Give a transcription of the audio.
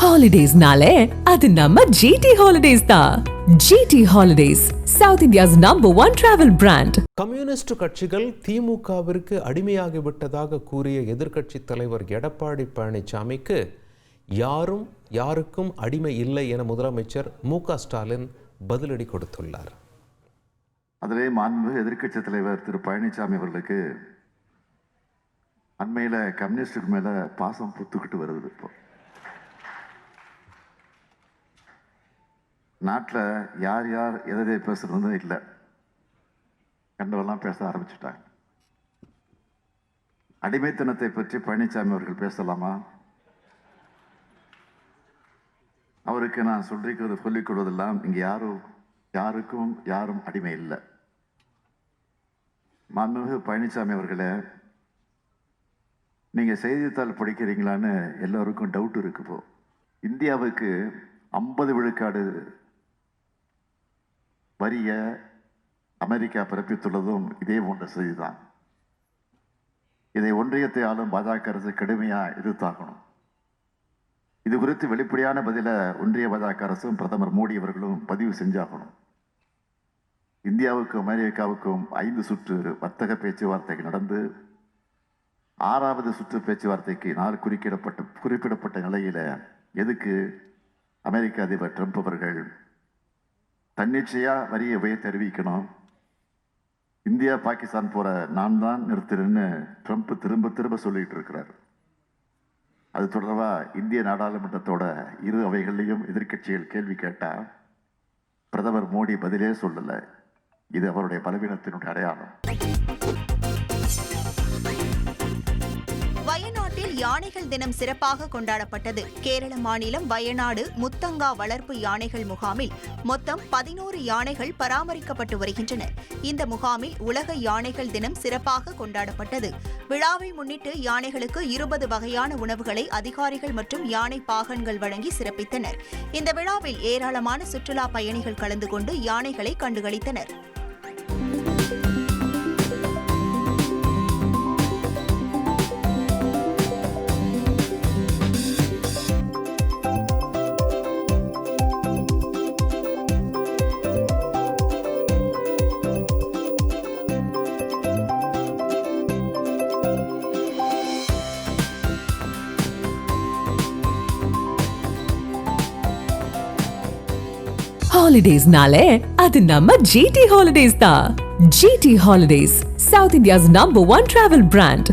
ஹாலிடேஸ்னாலே அது நம்ம ஜிடி ஹாலிடேஸ் தான். GT holidays, south India's #1 travel brand. Communist கட்சிகள் திமுகவிற்கு அடிமையாகிவிட்டதாக கூறிய எதிர்க்கட்சி தலைவர் எடப்பாடி பழனிசாமிக்கு யாருக்கும் அடிமை இல்லை என முதலமைச்சர் மு.க.ஸ்டாலின் பதிலடி கொடுத்துள்ளார். அதிலே மாண்புமிகு எதிர்க்கட்சி தலைவர் திரு பழனிசாமி அவர்களுக்கு அண்மையில் கம்யூனிஸ்டுக்கு மேல பாசம் புத்துக்கிட்டு வருது. இப்போ நாட்டில் யார் எதை பேசுறதும் இல்லை, கண்டவெல்லாம் பேச ஆரம்பிச்சுட்டாங்க. அடிமைத்தனத்தை பற்றி பழனிசாமி அவர்கள் பேசலாமா? அவருக்கு நான் சொல்லிக் கொள்வதெல்லாம் இங்கே யாரும் அடிமை இல்லை. மாண்புமிகு பழனிசாமி அவர்களே, நீங்க செய்தித்தாள் படிக்கிறீங்களான்னு எல்லோருக்கும் டவுட் இருக்கு. இப்போ இந்தியாவுக்கு 50 விழுக்காடு வரிய அமெரிக்கா பிறப்பித்துள்ளதும் இதே போன்ற செய்திதான். இதை ஒன்றியத்தை ஆளும் பாஜக அரசு கடுமையா எதிர்த்தாகணும். இது குறித்து வெளிப்படையான பதில ஒன்றிய பாஜக அரசும் பிரதமர் மோடி அவர்களும் பதிவு செஞ்சாகணும். இந்தியாவுக்கும் அமெரிக்காவுக்கும் 5 சுற்று வர்த்தக பேச்சுவார்த்தைகள் நடந்து 6வது சுற்று பேச்சுவார்த்தைக்கு நாள் குறிப்பிடப்பட்ட நிலையில எதுக்கு அமெரிக்க அதிபர் ட்ரம்ப் அவர்கள் தன்னிச்சையா வரியை உயர்த்தி அறிவிக்கணும்? இந்தியா பாகிஸ்தான் போற நான் தான் நிறுத்துறேன்னு ட்ரம்ப் திரும்ப சொல்லிட்டு இருக்கிறார். அது தொடர்பா இந்திய நாடாளுமன்றத்தோட இரு அவைகளையும் எதிர்க்கட்சிகள் கேள்வி கேட்டா பிரதமர் மோடி பதிலே சொல்லல. இது அவருடைய பலவீனத்தினுடைய அடையாளம். வயநாட்டில் யானைகள் தினம் சிறப்பாக கொண்டாடப்பட்டது. கேரள மாநிலம் வயநாடு முத்தங்கா வளர்ப்பு யானைகள் முகாமில் மொத்தம் 11 யானைகள் பராமரிக்கப்பட்டு வருகின்றன. இந்த முகாமில் உலக யானைகள் தினம் சிறப்பாக கொண்டாடப்பட்டது. விழாவை முன்னிட்டு யானைகளுக்கு 20 வகையான உணவுகளை அதிகாரிகள் மற்றும் யானை பாகன்கள் வழங்கி சிறப்பித்தனர். இந்த விழாவில் ஏராளமான சுற்றுலா பயணிகள் கலந்து கொண்டு யானைகளை கண்டுகளித்தனர். ஹாலிடேஸ்னாலே அது நம்ம ஜிடி ஹாலிடேஸ் தான். GT holidays, south India's #1 travel brand.